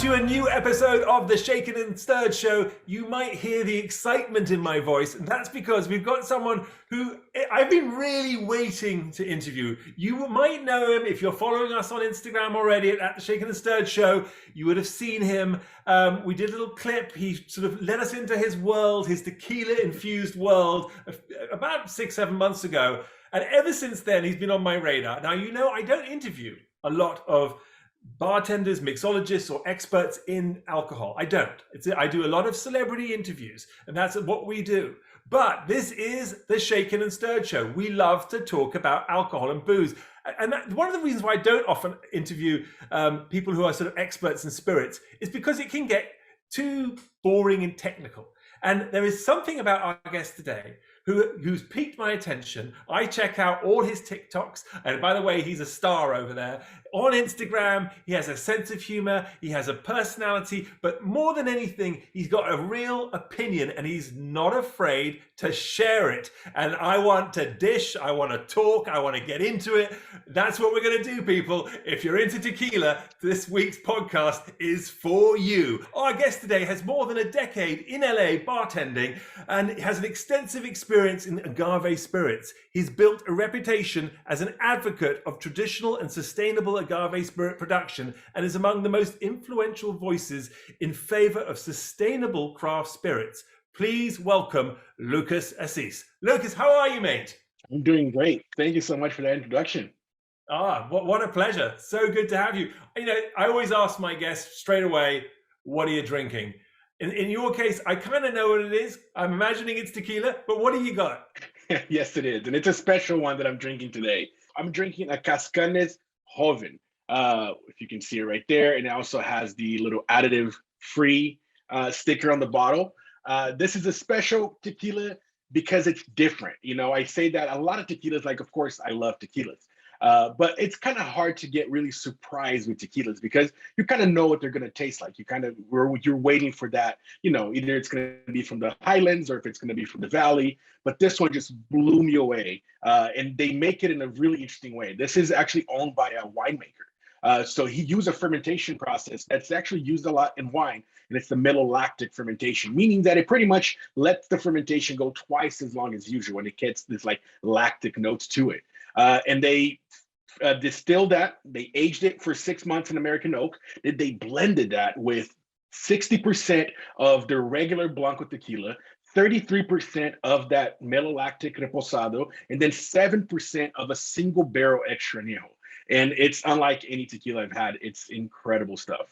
to a new episode of the Shaken and Stirred Show. You might hear the excitement in my voice, and that's because we've got someone who I've been really waiting to interview. You might know him if you're following us on Instagram already at the Shaken and Stirred Show. You would have seen him. We did a little clip. He sort of led us into his world, his tequila-infused world, about 6-7 months ago. And ever since then, he's been on my radar. Now, you know, I don't interview a lot of bartenders, mixologists, or experts in alcohol. I don't. I do a lot of celebrity interviews, and that's what we do. But this is the Shaken and Stirred Show. We love to talk about alcohol and booze. And one of the reasons why I don't often interview people who are sort of experts in spirits is because it can get too boring and technical. And there is something about our guest today who's piqued my attention. I check out all his TikToks. And by the way, he's a star over there. On Instagram, he has a sense of humor. He has a personality. But more than anything, he's got a real opinion and he's not afraid to share it. And I want to dish. I want to talk. I want to get into it. That's what we're going to do, people. If you're into tequila, this week's podcast is for you. Our guest today has more than a decade in LA bartending and has an extensive experience in agave spirits. He's built a reputation as an advocate of traditional and sustainable agave spirit production and is among the most influential voices in favor of sustainable craft spirits. Please welcome Lucas Assis. Lucas, how are you, mate? I'm doing great. Thank you so much for that introduction. What a pleasure. So good to have you. You know, I always ask my guests straight away, what are you drinking? In your case, I kind of know what it is. I'm imagining it's tequila, but what do you got? Yes, it is. And it's a special one that I'm drinking today. I'm drinking a Cazcanes Joven, if you can see it right there. And it also has the little additive-free sticker on the bottle. This is a special tequila because it's different. You know, I say that a lot of tequilas, like, of course, I love tequilas. But it's kind of hard to get really surprised with tequilas because you kind of know what they're going to taste like. You're waiting for that, you know, either it's going to be from the highlands or if it's going to be from the valley. But this one just blew me away. And they make it in a really interesting way. This is actually owned by a winemaker. So he used a fermentation process that's actually used a lot in wine. And it's the malolactic fermentation, meaning that it pretty much lets the fermentation go twice as long as usual and it gets this like lactic notes to it. And they distilled that, they aged it for 6 months in American oak. They blended that with 60% of their regular Blanco tequila, 33% of that malolactic Reposado, and then 7% of a single barrel extra añejo. And it's unlike any tequila I've had. It's incredible stuff.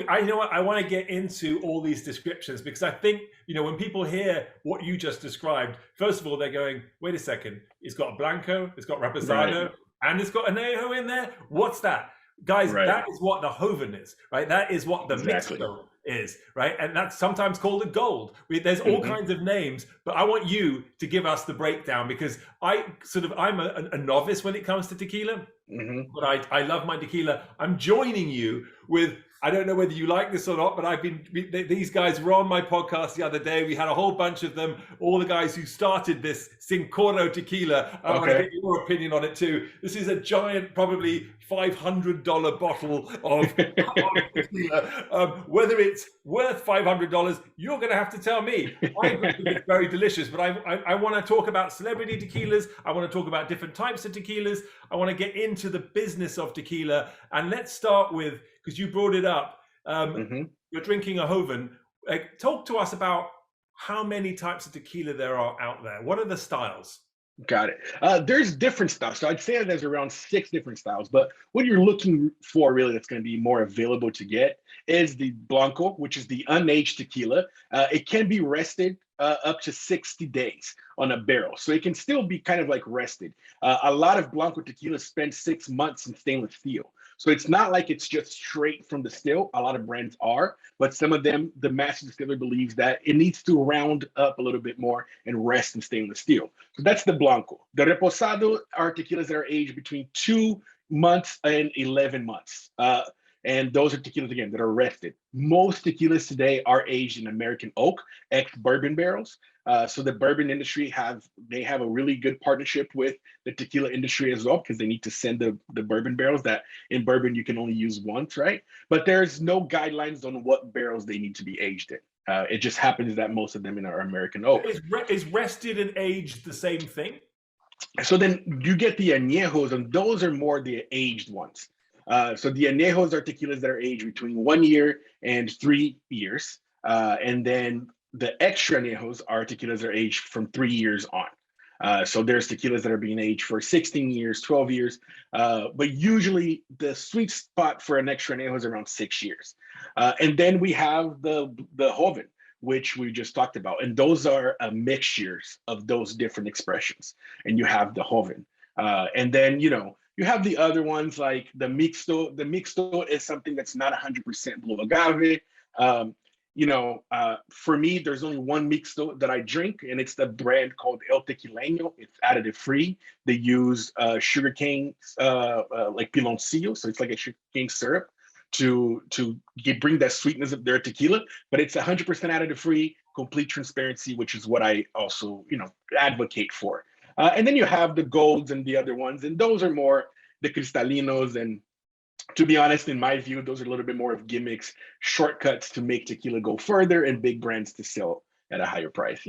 I know what I want to get into all these descriptions because I think, you know, when people hear what you just described, first of all, they're going, wait a second, it's got a Blanco, it's got Reposado, right, and it's got Añejo in there. What's that? Guys, right, that is what the Joven is, right? That is what the Mixto is, right? And that's sometimes called a gold. There's all kinds of names, but I want you to give us the breakdown because I'm a novice when it comes to tequila, but I love my tequila. I'm joining you with, I don't know whether you like this or not, but these guys were on my podcast the other day. We had a whole bunch of them, all the guys who started this Cincoro tequila. I want to get your opinion on it too. This is a giant, probably $500 bottle of tequila. Whether it's worth $500, you're going to have to tell me. I think it's very delicious, but I want to talk about celebrity tequilas. I want to talk about different types of tequilas. I want to get into the business of tequila. And let's start with, because you brought it up, you're drinking a Joven. Talk to us about how many types of tequila there are out there. What are the styles? Got it. There's different styles. So I'd say there's around 6 different styles, but what you're looking for really that's going to be more available to get is the Blanco, which is the unaged tequila. It can be rested up to 60 days on a barrel. So it can still be kind of like rested. A lot of Blanco tequila spend 6 months in stainless steel. So it's not like it's just straight from the still. A lot of brands are, but some of them, the master distiller believes that it needs to round up a little bit more and rest in stainless steel. So that's the Blanco. The Reposado are tequilas that are aged between 2 months and 11 months. And those are tequilas, again, that are rested. Most tequilas today are aged in American oak, ex-bourbon barrels. So the bourbon industry they have a really good partnership with the tequila industry as well, because they need to send the bourbon barrels that in bourbon you can only use once, right? But there's no guidelines on what barrels they need to be aged in. It just happens that most of them are American oak. Is rested and aged the same thing? So then you get the añejos, and those are more the aged ones. So the añejos are tequilas that are aged between 1 year and 3 years. And then the extra añejos are tequilas that are aged from 3 years on. So there's tequilas that are being aged for 16 years, 12 years. But usually the sweet spot for an extra añejo is around 6 years. And then we have the Joven, which we just talked about. And those are mixtures of those different expressions. And you have the Joven. And then, you have the other ones like the Mixto. The Mixto is something that's not 100% blue agave. For me, there's only one Mixto that I drink, and it's the brand called El Tequileño. It's additive free. They use sugarcane, like piloncillo. So it's like a sugarcane syrup to bring that sweetness of their tequila, but it's 100% additive free, complete transparency, which is what I also, advocate for. And then you have the golds and the other ones, and those are more the cristalinos. And to be honest, in my view, those are a little bit more of gimmicks, shortcuts to make tequila go further and big brands to sell at a higher price,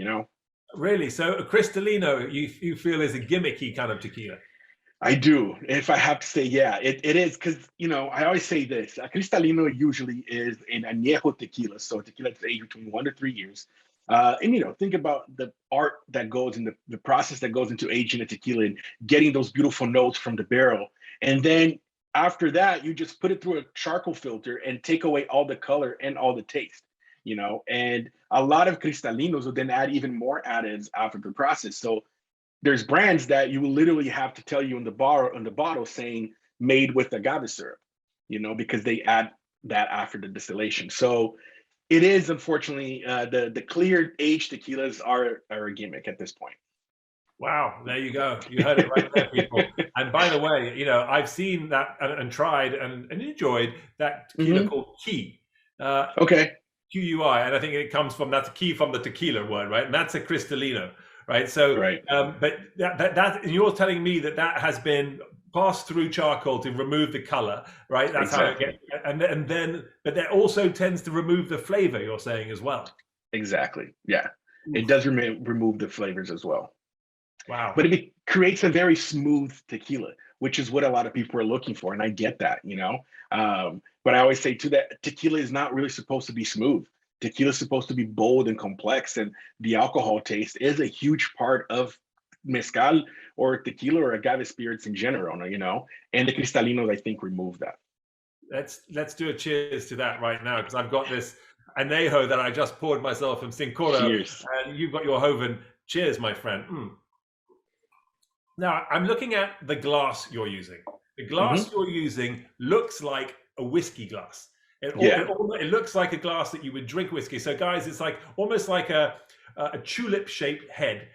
Really? So a cristalino, you feel is a gimmicky kind of tequila? I do. If I have to say, yeah, it is, because, I always say this. A cristalino usually is an añejo tequila, so tequila that's aged between 1 to 3 years. And, think about the art that goes in the process that goes into aging a tequila and getting those beautiful notes from the barrel. And then after that, you just put it through a charcoal filter and take away all the color and all the taste, And a lot of cristalinos will then add even more additives after the process. So there's brands that you will literally have to tell you on the bottle saying made with agave syrup, because they add that after the distillation. So it is, unfortunately, the clear aged tequilas are a gimmick at this point. Wow, there you go. You heard it right there, people. And by the way, I've seen that and tried and enjoyed that tequila called Key. Okay. QUI, and I think that's a key from the tequila word, right? And that's a cristalino. Right. So, right. But that and you're telling me that has been passed through charcoal to remove the color, right? That's exactly how it gets. And then, but that also tends to remove the flavor. You're saying as well. Exactly. Yeah, it does remove the flavors as well. Wow. But it creates a very smooth tequila, which is what a lot of people are looking for, and I get that, But I always say too that tequila is not really supposed to be smooth. Tequila is supposed to be bold and complex, and the alcohol taste is a huge part of mezcal or tequila or agave spirits in general, and the cristalinos, I think, remove that. Let's do a cheers to that right now, because I've got this añejo that I just poured myself from Cincoro. Cheers. And you've got your Joven. Cheers, my friend. Now, I'm looking at the glass you're using. The glass you're using looks like a whiskey glass. It looks like a glass that you would drink whiskey. So, guys, it's like almost like a tulip-shaped head.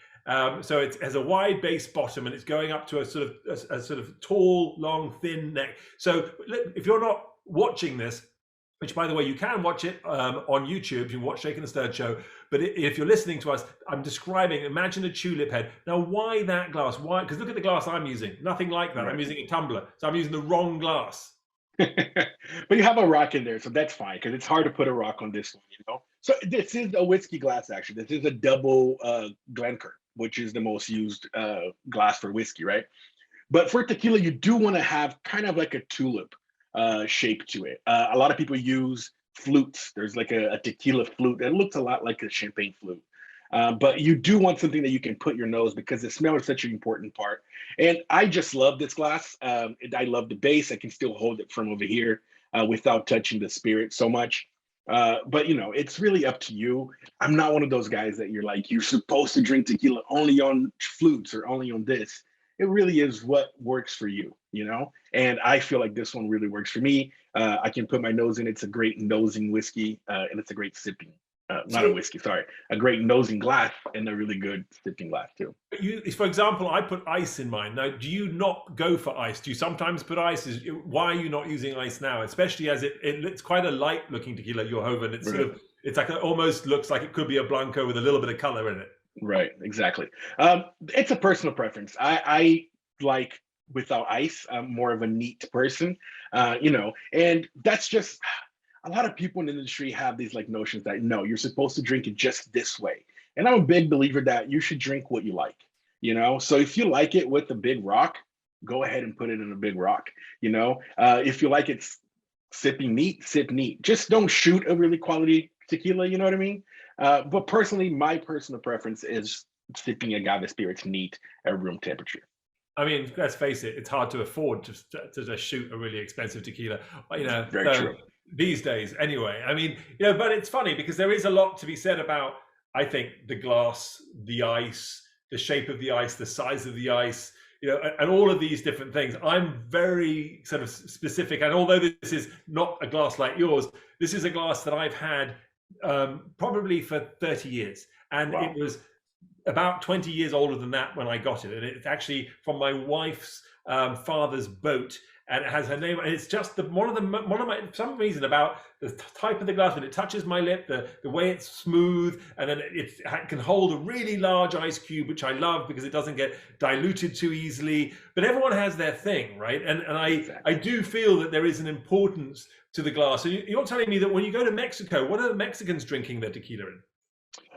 So it has a wide base bottom, and it's going up to a sort of tall, long, thin neck. So, if you're not watching this, which, by the way, you can watch it on YouTube. You can watch Shaken and Stirred Show. But if you're listening to us, I'm describing, imagine a tulip head. Now, why that glass? Why? Because look at the glass I'm using. Nothing like that. Right. I'm using a tumbler. So I'm using the wrong glass. But you have a rock in there, so that's fine, because it's hard to put a rock on this one, So this is a whiskey glass, actually. This is a double Glencairn, which is the most used glass for whiskey, right? But for tequila, you do want to have kind of like a tulip shape to it. A lot of people use flutes. There's like a tequila flute that looks a lot like a champagne flute. But you do want something that you can put your nose, because the smell is such an important part. And I just love this glass. I love the base. I can still hold it from over here without touching the spirit so much. But it's really up to you. I'm not one of those guys that you're supposed to drink tequila only on flutes or only on this. It really is what works for you, And I feel like this one really works for me. I can put my nose in. It's a great nosing whiskey, and it's a great sipping not a So whiskey, sorry, a great nosing glass and a really good sipping glass too. for example, I put ice in mine. Now, do you not go for ice? Do you sometimes put ice? Why are you not using ice now? Especially as it's quite a light looking tequila, your Joven. It's sort of, it's like, it almost looks like it could be a Blanco with a little bit of color in it. Right, exactly. It's a personal preference. I like without ice. I'm more of a neat person, and that's just a lot of people in the industry have these like notions that no, you're supposed to drink it just this way. And I'm a big believer that you should drink what you like, So if you like it with a big rock, go ahead and put it in a big rock, If you like it sipping neat, sip neat. Just don't shoot a really quality tequila, you know what I mean? But personally, my personal preference is sipping agave spirits neat at room temperature. I mean, let's face it, it's hard to afford to just shoot a really expensive tequila, Very true. These days anyway. I mean, but it's funny because there is a lot to be said about, I think, the glass, the ice, the shape of the ice, the size of the ice, and all of these different things. I'm very sort of specific, and although this is not a glass like yours, this is a glass that I've had probably for 30 years, and Wow. it was about 20 years older than that when I got it, and it's actually from my wife's father's boat, and it has her name. And it's just one of my some reason about the type of the glass when it touches my lip, the way it's smooth, and then it can hold a really large ice cube, which I love because it doesn't get diluted too easily. But everyone has their thing, right? And I do feel that there is an importance to the glass. So you're telling me that when you go to Mexico, what are the Mexicans drinking their tequila in?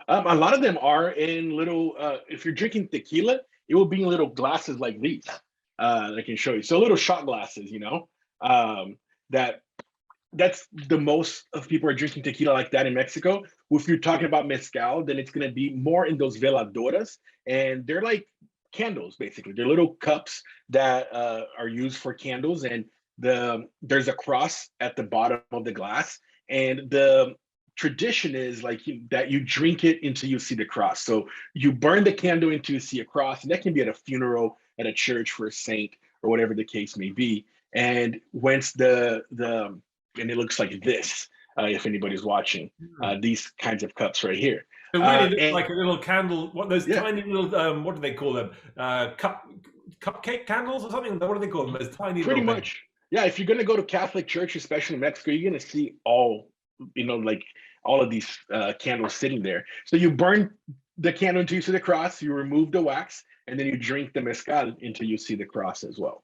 A lot of them are in little, if you're drinking tequila, it will be in little glasses like these. I can show you. So little shot glasses, that's the most of people are drinking tequila like that in Mexico. If you're talking about mezcal, then it's going to be more in those veladoras, and they're like candles, basically. They're little cups that are used for candles, and there's a cross at the bottom of the glass, and the tradition is like that you drink it until you see the cross. So you burn the candle until you see a cross, and that can be at a funeral, at a church for a saint, or whatever the case may be. And once and it looks like this, if anybody's watching, these kinds of cups right here. It really looks like a little candle. What those tiny little what do they call them? Cupcake candles or something? What do they call them? Those tiny pretty little much. Yeah, if you're gonna go to Catholic church, especially in Mexico, you're gonna see all of these candles sitting there. So you burn the candle until you see the cross, you remove the wax, and then you drink the mezcal until you see the cross as well.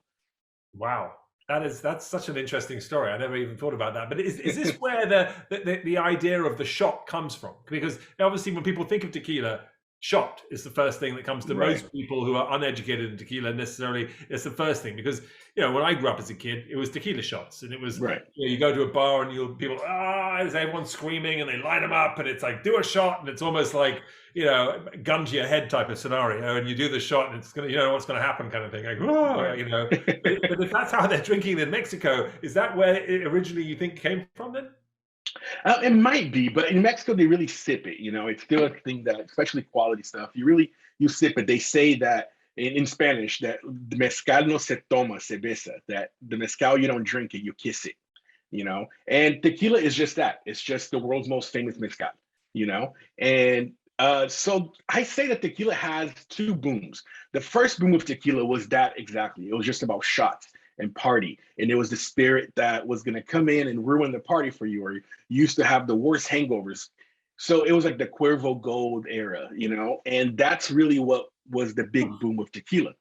Wow. That's such an interesting story. I never even thought about that. But is this where the idea of the shot comes from? Because obviously when people think of tequila, shot is the first thing that comes to most people who are uneducated in tequila. Necessarily, it's the first thing because when I grew up as a kid, it was tequila shots, and it was you go to a bar and people everyone's screaming and they light them up, and it's like do a shot, and it's almost like gun to your head type of scenario, and you do the shot, and it's gonna what's gonna happen kind of thing. Like but if that's how they're drinking in Mexico, is that where it originally you think came from then? It might be, but in Mexico they really sip it. It's still a thing that, especially quality stuff, you sip it. They say that in Spanish that the mezcal no se toma, se besa. That the mezcal you don't drink it, you kiss it. And tequila is just that. It's just the world's most famous mezcal. And so I say that tequila has two booms. The first boom of tequila was that exactly. It was just about shots and party, and it was the spirit that was going to come in and ruin the party for you, or you used to have the worst hangovers. So it was like the Cuervo Gold era, and that's really what was the big boom of tequila.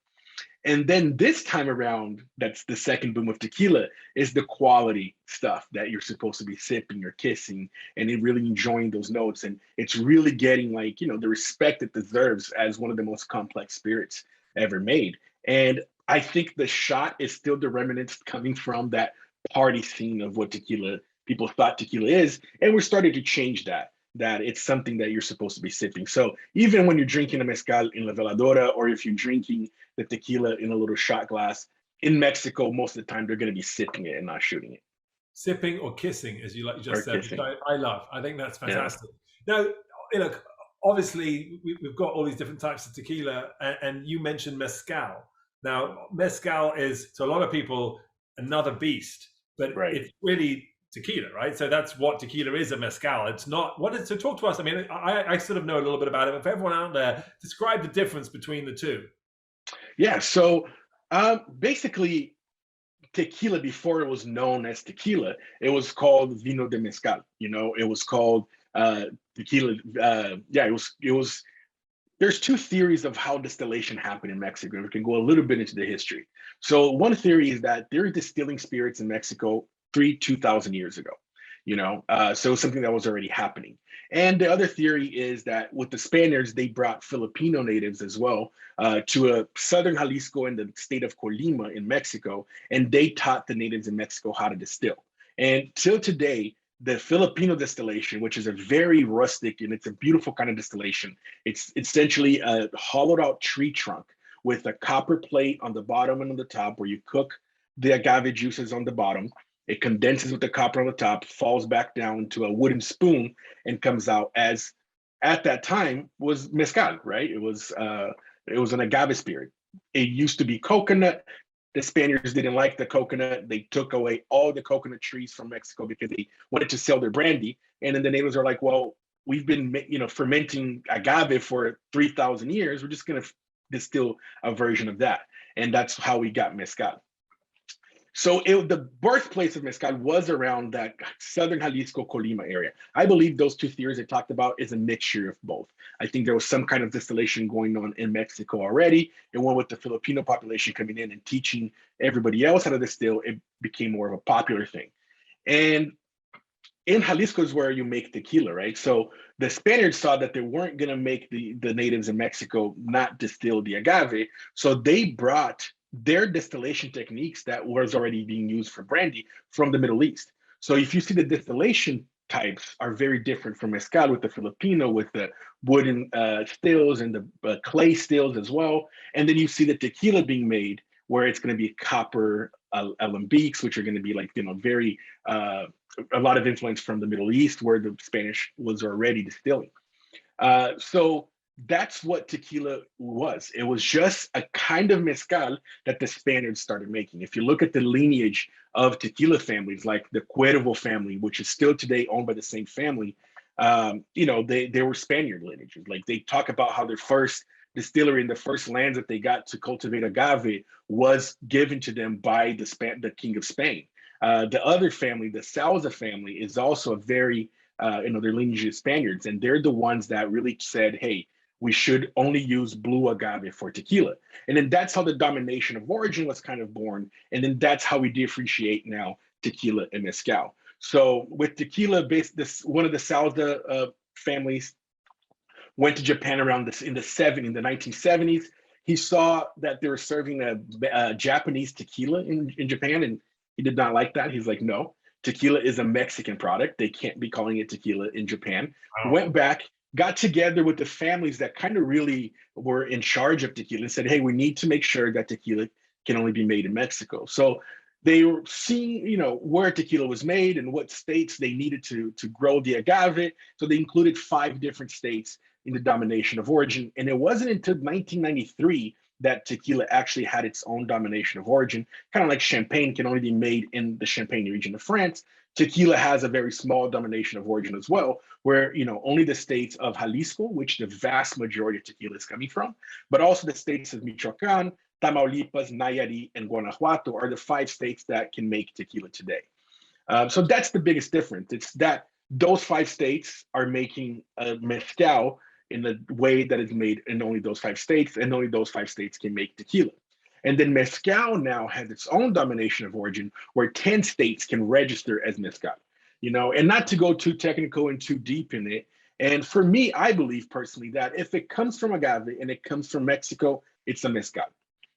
And then this time around, that's the second boom of tequila, is the quality stuff that you're supposed to be sipping or kissing and really enjoying those notes. And it's really getting the respect it deserves as one of the most complex spirits ever made. And I think the shot is still the remnants coming from that party scene of what people thought tequila is. And we're starting to change that it's something that you're supposed to be sipping. So even when you're drinking a mezcal in la veladora, or if you're drinking the tequila in a little shot glass, in Mexico, most of the time, they're going to be sipping it and not shooting it. Sipping or kissing, as you just said, which I love. I think that's fantastic. Yeah. Now, obviously, we've got all these different types of tequila, and you mentioned mezcal. Now, mezcal is, to a lot of people, another beast, but it's really tequila, right? So that's what tequila is, a mezcal. It's not what is. So talk to us. I mean, I sort of know a little bit about it, but for everyone out there, describe the difference between the two. Yeah. So basically, tequila before it was known as tequila, it was called vino de mezcal. It was called tequila. Yeah, it was. There's two theories of how distillation happened in Mexico. We can go a little bit into the history. So one theory is that they're distilling spirits in Mexico 2,000 years ago. So it's something that was already happening. And the other theory is that with the Spaniards, they brought Filipino natives as well to southern Jalisco in the state of Colima in Mexico, and they taught the natives in Mexico how to distill. And till today, the Filipino distillation, which is a very rustic and it's a beautiful kind of distillation, it's essentially a hollowed out tree trunk with a copper plate on the bottom and on the top where you cook the agave juices on the bottom. It condenses with the copper on the top, falls back down to a wooden spoon, and comes out as, at that time, was mezcal, right? It was an agave spirit. It used to be coconut. The Spaniards didn't like the coconut. They took away all the coconut trees from Mexico because they wanted to sell their brandy. And then the natives are like, well, we've been fermenting agave for 3,000 years. We're just going to distill a version of that. And that's how we got mezcal. So the birthplace of mezcal was around that southern Jalisco, Colima area. I believe those two theories I talked about is a mixture of both. I think there was some kind of distillation going on in Mexico already, and one with the Filipino population coming in and teaching everybody else how to distill, it became more of a popular thing. And in Jalisco is where you make tequila, right? So the Spaniards saw that they weren't going to make the natives in Mexico not distill the agave, so they brought their distillation techniques that was already being used for brandy from the Middle East. So if you see the distillation types are very different from mezcal with the Filipino, with the wooden stills and the clay stills as well. And then you see the tequila being made where it's going to be copper alembics, which are going to be like, very, a lot of influence from the Middle East where the Spanish was already distilling. So that's what tequila was. It was just a kind of mezcal that the Spaniards started making. If you look at the lineage of tequila families, like the Cuervo family, which is still today owned by the same family, they were Spaniard lineages. Like they talk about how their first distillery and the first lands that they got to cultivate agave was given to them by the King of Spain. The other family, the Salza family, is also a very, their lineage is Spaniards, and they're the ones that really said, hey, we should only use blue agave for tequila. And then that's how the domination of origin was kind of born. And then that's how we differentiate now tequila and mezcal. So with tequila, one of the Salza families went to Japan around in the 1970s. He saw that they were serving a Japanese tequila in Japan, and he did not like that. He's like, no, tequila is a Mexican product. They can't be calling it tequila in Japan. Wow. Went back, got together with the families that kind of really were in charge of tequila and said, hey, we need to make sure that tequila can only be made in Mexico. So they were seeing, where tequila was made and what states they needed to grow the agave. So they included 5 different states in the domination of origin. And it wasn't until 1993 that tequila actually had its own domination of origin, kind of like champagne can only be made in the Champagne region of France. Tequila has a very small domination of origin as well, where only the states of Jalisco, which the vast majority of tequila is coming from, but also the states of Michoacán, Tamaulipas, Nayarit, and Guanajuato are the 5 states that can make tequila today. So that's the biggest difference. It's that those 5 states are making a mezcal in the way that is made in only those 5 states, and only those 5 states can make tequila. And then mezcal now has its own domination of origin where 10 states can register as mezcal, and not to go too technical and too deep in it. And for me, I believe personally that if it comes from agave and it comes from Mexico, it's a mezcal.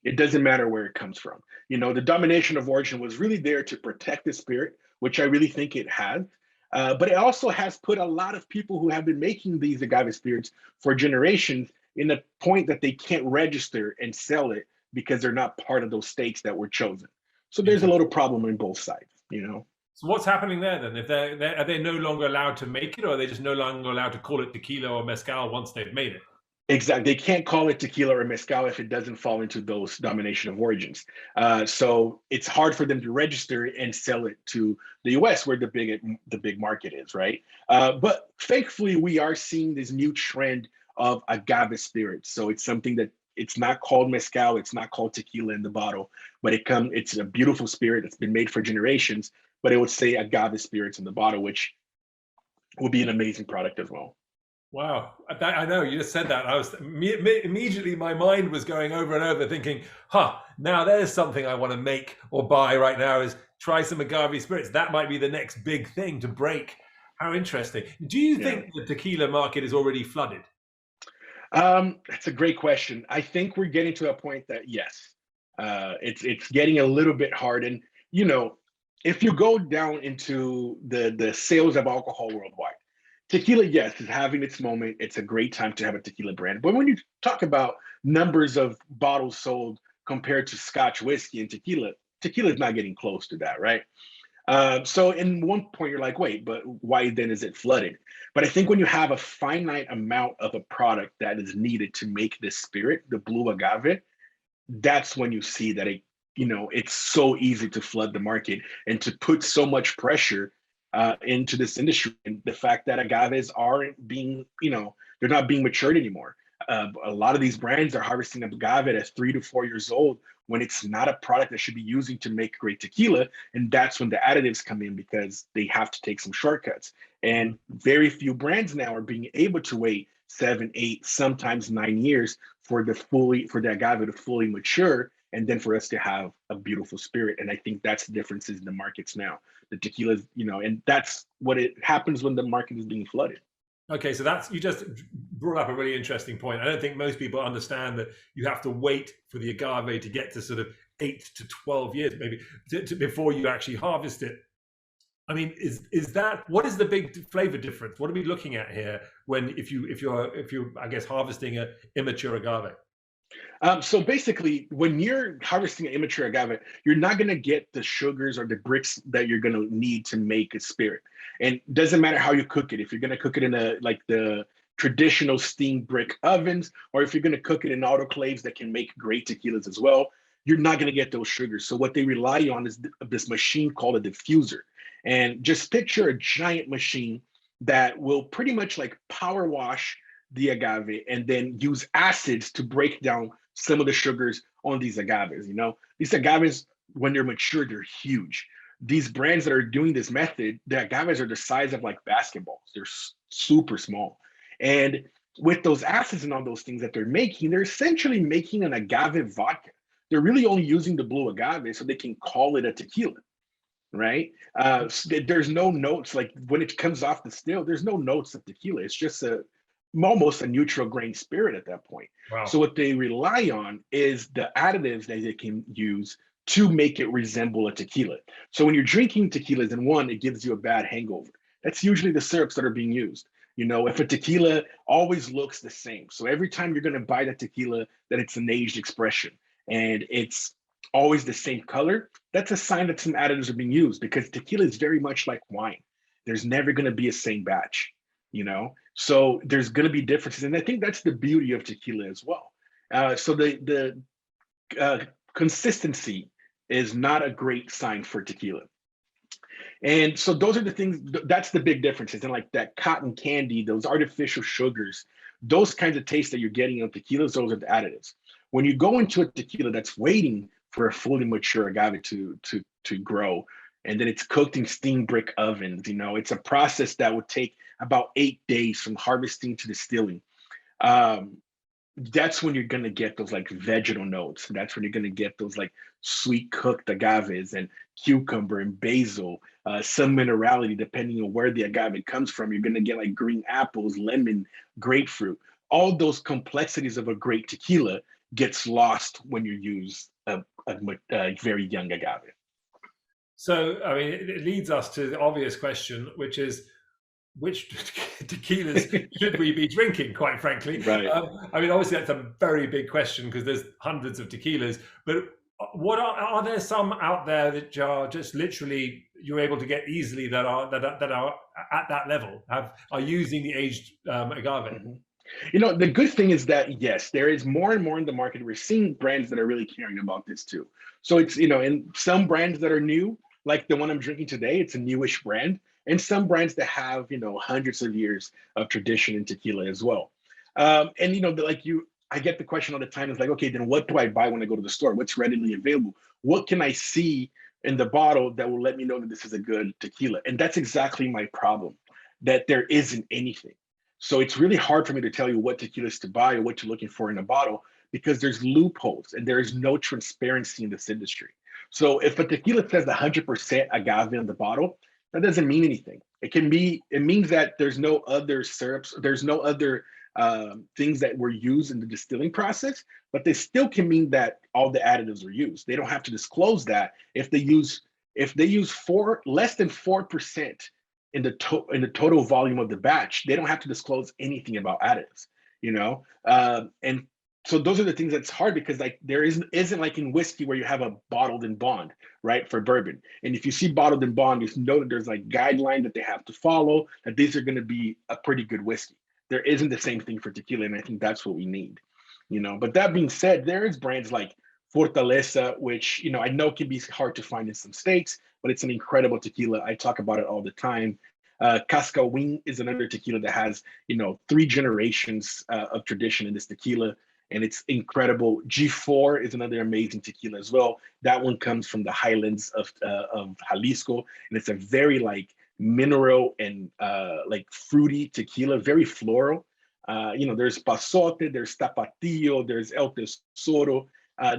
It doesn't matter where it comes from. The domination of origin was really there to protect the spirit, which I really think it has. But it also has put a lot of people who have been making these agave spirits for generations in a point that they can't register and sell it because they're not part of those states that were chosen. So there's a little problem on both sides, So what's happening there then? If are they no longer allowed to make it, or are they just no longer allowed to call it tequila or mezcal once they've made it? Exactly. They can't call it tequila or mezcal if it doesn't fall into those domination of origins. So it's hard for them to register and sell it to the US where the big market is, right? But thankfully, we are seeing this new trend of agave spirits. So it's something that it's not called mezcal, it's not called tequila in the bottle, but it's a beautiful spirit that's been made for generations, but it would say agave spirits in the bottle, which would be an amazing product as well. Wow, I know you just said that. I was immediately my mind was going over and over, thinking, "Huh, now there's something I want to make or buy right now. Is try some agave spirits. That might be the next big thing to break." How interesting! Do you Yeah. think the tequila market is already flooded? That's a great question. I think we're getting to a point that yes, it's getting a little bit hard. And you know, if you go down into the sales of alcohol worldwide, tequila, yes, is having its moment. It's a great time to have a tequila brand. But when you talk about numbers of bottles sold compared to Scotch whiskey and tequila is not getting close to that, right? So in one point you're like, wait, but why then is it flooded? But I think when you have a finite amount of a product that is needed to make this spirit, the blue agave, that's when you see that it's so easy to flood the market and to put so much pressure into this industry. And the fact that agaves aren't being, they're not being matured anymore. A lot of these brands are harvesting agave at 3 to 4 years old when it's not a product that should be using to make great tequila. And that's when the additives come in because they have to take some shortcuts. And very few brands now are being able to wait 7, 8, sometimes 9 years for the agave to fully mature and then for us to have a beautiful spirit. And I think that's the differences in the markets now. The tequilas, and that's what it happens when the market is being flooded. Okay, so you just brought up a really interesting point. I don't think most people understand that you have to wait for the agave to get to sort of 8 to 12 years, maybe, before you actually harvest it. I mean, is that what is the big flavor difference? What are we looking at here if you're I guess harvesting an immature agave? So basically, when you're harvesting an immature agave, you're not going to get the sugars or the bricks that you're going to need to make a spirit. And it doesn't matter how you cook it. If you're going to cook it in the traditional steam brick ovens, or if you're going to cook it in autoclaves that can make great tequilas as well, you're not going to get those sugars. So what they rely on is this machine called a diffuser. And just picture a giant machine that will pretty much like power wash the agave and then use acids to break down some of the sugars on these agaves. These agaves, when they're mature, they're huge. These brands that are doing this method, the agaves are the size of like basketballs. They're super small. And with those acids and all those things that they're essentially making an agave vodka. They're really only using the blue agave so they can call it a tequila, right? There's no notes, like when it comes off the still, there's no notes of tequila. It's just almost a neutral grain spirit at that point. Wow. So what they rely on is the additives that they can use to make it resemble a tequila. So when you're drinking tequilas, it gives you a bad hangover. That's usually the syrups that are being used. If a tequila always looks the same. So every time you're going to buy the tequila, that it's an aged expression and it's always the same color, that's a sign that some additives are being used because tequila is very much like wine. There's never going to be a same batch, so there's going to be differences. And I think that's the beauty of tequila as well. So the consistency is not a great sign for tequila. And so those are the things, that's the big differences. And like that cotton candy, those artificial sugars, those kinds of tastes that you're getting on tequilas, those are the additives. When you go into a tequila that's waiting for a fully mature agave to grow, and then it's cooked in steam brick ovens, it's a process that would take about 8 days from harvesting to distilling. That's when you're going to get those like vegetal notes. That's when you're going to get those like sweet cooked agaves and cucumber and basil, some minerality depending on where the agave comes from. You're going to get like green apples, lemon, grapefruit. All those complexities of a great tequila gets lost when you use a very young agave. So, I mean, it leads us to the obvious question, which is, which tequilas should we be drinking, quite frankly? Right. I mean, obviously, that's a very big question because there's hundreds of tequilas. But what are there some out there that are just literally you're able to get easily that are at that level, are using the aged agave? Mm-hmm. The good thing is that, yes, there is more and more in the market. We're seeing brands that are really caring about this too. So it's, in some brands that are new, like the one I'm drinking today, it's a newish brand, and some brands that have, hundreds of years of tradition in tequila as well. And, I get the question all the time. It's like, okay, then what do I buy when I go to the store? What's readily available? What can I see in the bottle that will let me know that this is a good tequila? And that's exactly my problem, that there isn't anything. So it's really hard for me to tell you what tequilas to buy or what you're looking for in a bottle, because there's loopholes and there is no transparency in this industry. So if a tequila says 100% agave on the bottle, that doesn't mean anything. It means that there's no other syrups, there's no other things that were used in the distilling process, but they still can mean that all the additives were used. They don't have to disclose that if they use less than 4% in the total volume of the batch. They don't have to disclose anything about additives, and so those are the things that's hard, because like there isn't like in whiskey where you have a bottled in bond, right, for bourbon. And if you see bottled in bond, you know that there's like guideline that they have to follow, that these are going to be a pretty good whiskey. There isn't the same thing for tequila, and I think that's what we need. But that being said, there is brands like Fortaleza, which I know can be hard to find in some states, but it's an incredible tequila. I talk about it all the time. Cazcanes is another tequila that has 3 generations of tradition in this tequila, and it's incredible. G4 is another amazing tequila as well. That one comes from the highlands of Jalisco, and it's a very like mineral and like fruity tequila, very floral. There's Pasote, there's Tapatio, there's El Tesoro.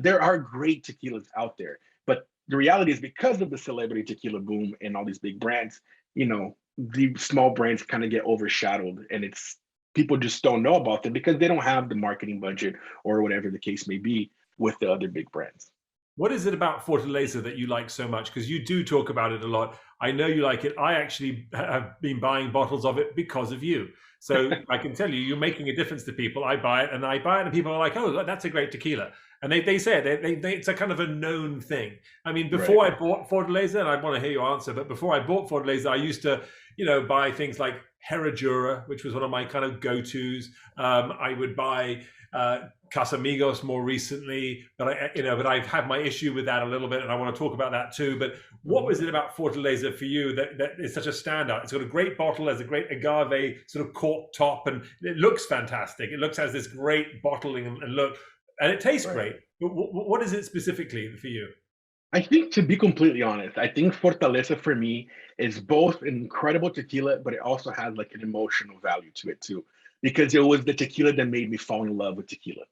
There are great tequilas out there, but the reality is, because of the celebrity tequila boom and all these big brands, the small brands kind of get overshadowed, and it's people just don't know about them because they don't have the marketing budget or whatever the case may be with the other big brands. What is it about Fortaleza that you like so much? Because you do talk about it a lot. I know you like it. I actually have been buying bottles of it because of you. So I can tell you, you're making a difference to people. I buy it, and people are like, "Oh, that's a great tequila." And they say it. It's a kind of a known thing. I mean, before I bought Fortaleza, and I want to hear your answer, but before I bought Fortaleza, I used to, buy things like Herradura, which was one of my kind of go-tos. I would buy Casamigos more recently, but I've had my issue with that a little bit, and I want to talk about that too. But what was it about Fortaleza for you that is such a standout? It's got a great bottle, has a great agave sort of cork top, and it looks fantastic. It has this great bottling and look, and it tastes great. But what is it specifically for you? I think, to be completely honest, I think Fortaleza for me is both an incredible tequila, but it also has like an emotional value to it too, because it was the tequila that made me fall in love with tequila.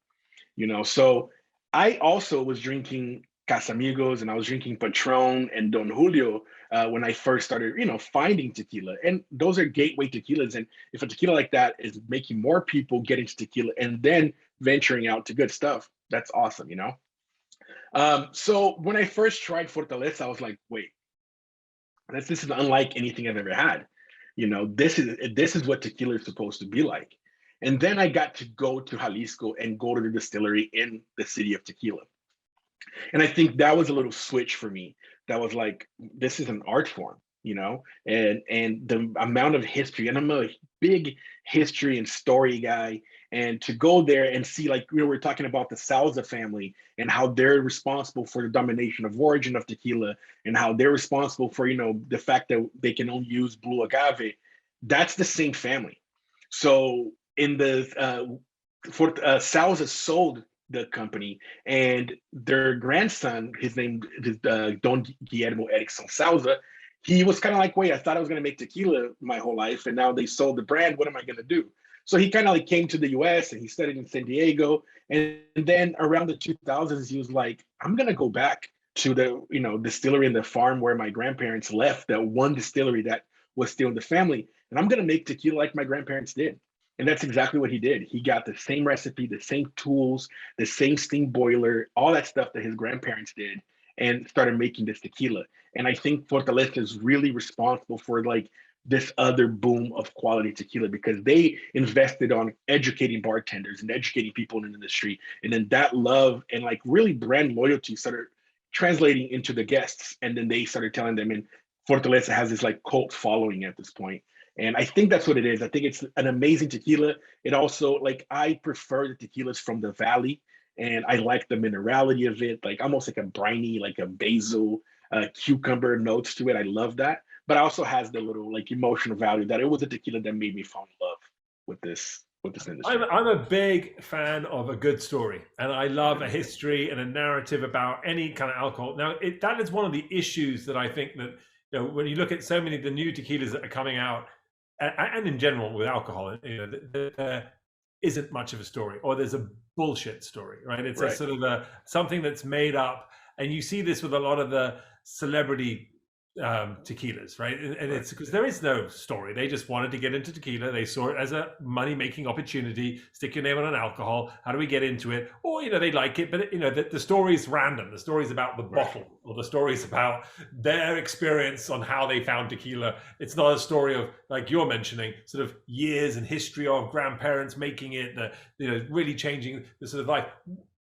So I also was drinking Casamigos, and I was drinking Patron and Don Julio when I first started, finding tequila. And those are gateway tequilas. And if a tequila like that is making more people get into tequila and then venturing out to good stuff, that's awesome, So when I first tried Fortaleza, I was like, wait, this is unlike anything I've ever had. This is what tequila is supposed to be like. And then I got to go to Jalisco and go to the distillery in the city of tequila. And I think that was a little switch for me. That was like, this is an art form, and the amount of history, and I'm a big history and story guy. And to go there and see, like, we're talking about the Souza family and how they're responsible for the domination of origin of tequila, and how they're responsible for, the fact that they can only use blue agave. That's the same family. So in the Souza sold the company, and their grandson, his name is Don Guillermo Erickson Souza. He was kind of like, wait, I thought I was going to make tequila my whole life, and now they sold the brand. What am I going to do? So he kind of like came to the US, and he studied in San Diego. And then around the 2000s, he was like, I'm going to go back to the, distillery and the farm where my grandparents left, that one distillery that was still in the family. And I'm going to make tequila like my grandparents did. And that's exactly what he did. He got the same recipe, the same tools, the same steam boiler, all that stuff that his grandparents did, and started making this tequila. And I think Fortaleza is really responsible for like this other boom of quality tequila, because they invested on educating bartenders and educating people in the industry. And then that love and like really brand loyalty started translating into the guests. And then they started telling them, and Fortaleza has this like cult following at this point. And I think that's what it is. I think it's an amazing tequila. It also, like, I prefer the tequilas from the valley, and I like the minerality of it, like almost like a briny, like a basil, cucumber notes to it. I love that. But it also has the little like emotional value that it was a tequila that made me fall in love with this industry. I'm a big fan of a good story, and I love a history and a narrative about any kind of alcohol. Now, that is one of the issues that I think that, when you look at so many of the new tequilas that are coming out, and in general with alcohol, there isn't much of a story, or there's a bullshit story, right? It's a Right. sort of something that's made up, and you see this with a lot of the celebrity tequilas, right? And it's because there is no story. They just wanted to get into tequila. They saw it as a money-making opportunity. Stick your name on an alcohol. How do we get into it? Or, they like it, but the story's random. The story's about the bottle, or the story's about their experience on how they found tequila. It's not a story of, like you're mentioning, sort of years and history of grandparents making it, really changing the sort of life.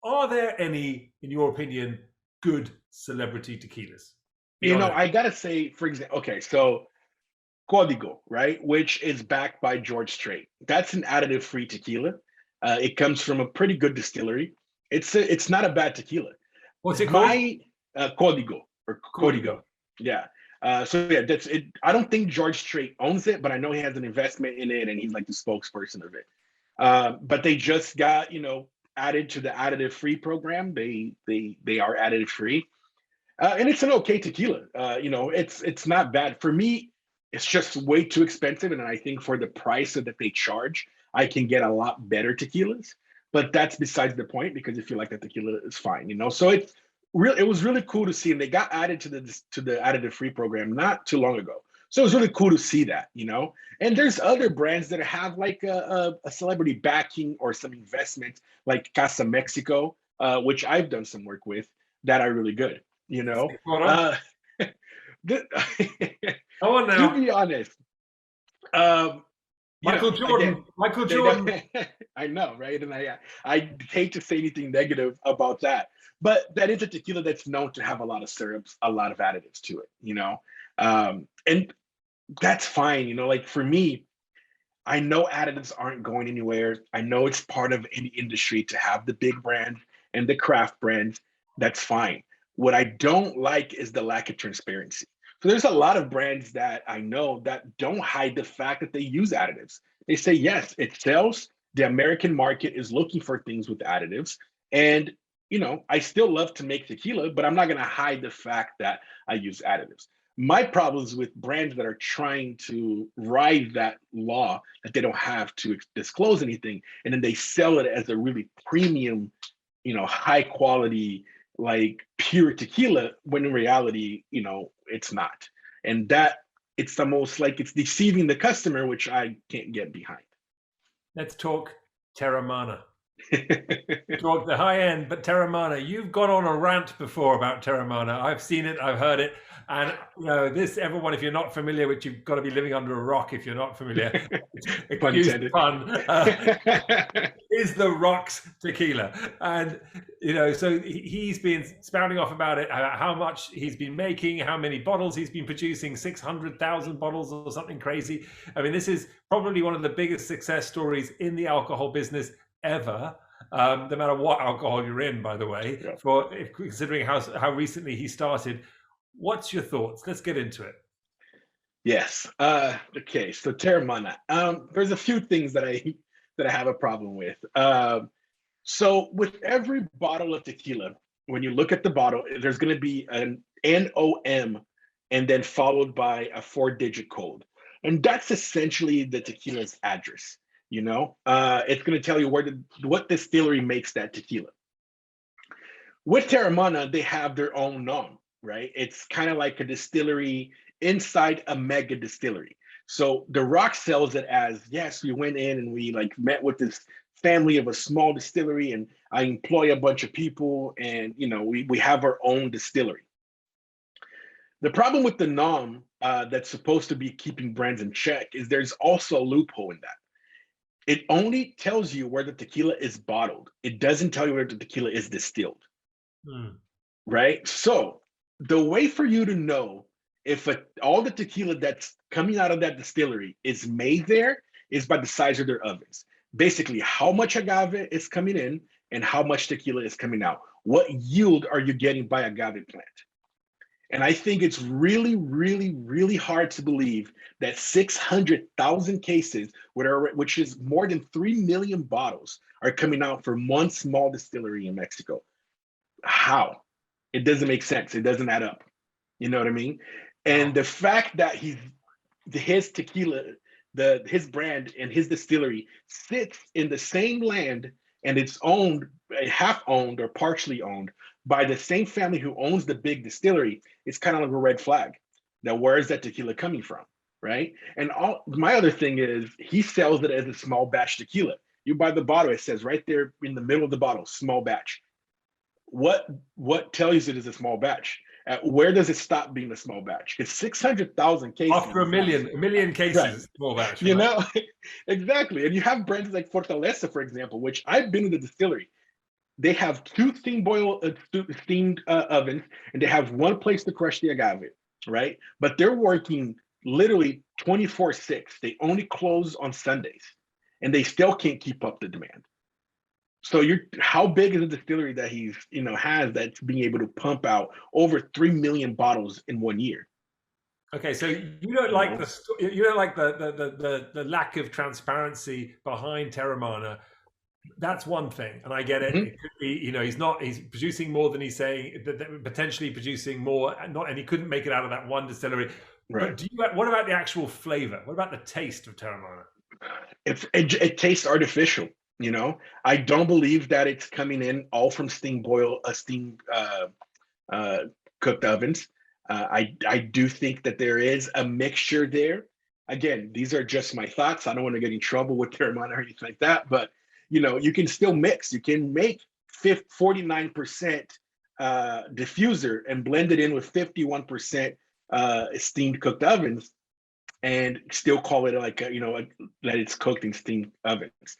Are there any, in your opinion, good celebrity tequilas? I gotta say, for example, okay, so Código, right, which is backed by George Strait. That's an additive-free tequila. It comes from a pretty good distillery. It's not a bad tequila. What's it called? Código or Código. Yeah. So yeah, that's it. I don't think George Strait owns it, but I know he has an investment in it, and he's like the spokesperson of it. But they just got added to the additive-free program. They are additive-free. And it's an okay tequila. It's not bad. For me, it's just way too expensive. And I think for the price that they charge, I can get a lot better tequilas. But that's besides the point, because if you like the tequila, it's fine. So it was really cool to see. And they got added to the additive free program not too long ago. So it was really cool to see that, And there's other brands that have like a celebrity backing or some investment, like Casa Mexico, which I've done some work with, that are really good. To be honest, Michael Jordan. Again, Michael Jordan. I know, right? And I hate to say anything negative about that, but that is a tequila that's known to have a lot of syrups, a lot of additives to it. And that's fine. Like for me, I know additives aren't going anywhere. I know it's part of any industry to have the big brand and the craft brands. That's fine. What I don't like is the lack of transparency. So there's a lot of brands that I know that don't hide the fact that they use additives. They say, yes, it sells. The American market is looking for things with additives. And, I still love to make tequila, but I'm not going to hide the fact that I use additives. My problem is with brands that are trying to ride that law that they don't have to disclose anything. And then they sell it as a really premium, high quality, like pure tequila, when in reality, it's not. And that it's almost like it's deceiving the customer, which I can't get behind. Let's talk Teremana. Talk the high end, but Teremana. You've gone on a rant before about Teremana. I've seen it, I've heard it. And everyone, if you're not familiar, which you've got to be living under a rock if you're not familiar, excuse the pun, is the Rocks tequila. And so he's been spouting off about it, how much he's been making, how many bottles he's been producing, 600,000 bottles or something crazy. I mean, this is probably one of the biggest success stories in the alcohol business ever, no matter what alcohol you're in, by the way. Yeah. Considering how recently he started. What's your thoughts? Let's get into it. Yes. Okay. So Teremana. There's a few things that I have a problem with. So with every bottle of tequila, when you look at the bottle, there's going to be an NOM and then followed by a 4-digit code, and that's essentially the tequila's address. It's going to tell you what distillery makes that tequila. With Teremana, they have their own NOM. Right? It's kind of like a distillery inside a mega distillery. So the Rock sells it as, yes, we went in and we met with this family of a small distillery, and I employ a bunch of people, and we have our own distillery. The problem with the NOM that's supposed to be keeping brands in check is there's also a loophole in that. It only tells you where the tequila is bottled. It doesn't tell you where the tequila is distilled. Right? So the way for you to know if all the tequila that's coming out of that distillery is made there, is by the size of their ovens. Basically, how much agave is coming in and how much tequila is coming out. What yield are you getting by agave plant? And I think it's really, really, really hard to believe that 600,000 cases, which is more than 3 million bottles, are coming out from one small distillery in Mexico. How? It doesn't make sense. It doesn't add up. You know what I mean? And the fact that his tequila, his brand and his distillery sits in the same land, and it's owned, half owned or partially owned by the same family who owns the big distillery, it's kind of like a red flag. Now, where is that tequila coming from, right? And my other thing is he sells it as a small batch tequila. You buy the bottle, it says right there in the middle of the bottle, small batch. What tells you it is a small batch? Where does it stop being a small batch? It's 600,000 cases. After a million cases, right. Small batch. You know, exactly. And you have brands like Fortaleza, for example, which I've been in the distillery. They have 2 steamed ovens, and they have one place to crush the agave, right? But they're working literally 24/6. They only close on Sundays, and they still can't keep up the demand. So how big is the distillery that he's has that's being able to pump out over 3 million bottles in 1 year? Okay, so you don't like the lack of transparency behind Teremana. That's one thing, and I get it. It could be, he's producing more than he's saying, potentially producing more, and he couldn't make it out of that one distillery. Right. But what about the actual flavor? What about the taste of Teremana? It tastes artificial. I don't believe that it's coming in all from steam cooked ovens. I do think that there is a mixture there. Again, these are just my thoughts. I don't want to get in trouble with Teremana or anything like that, but you can still mix. You can make 49% diffuser and blend it in with 51% steamed cooked ovens, and still call it that it's cooked in steamed ovens.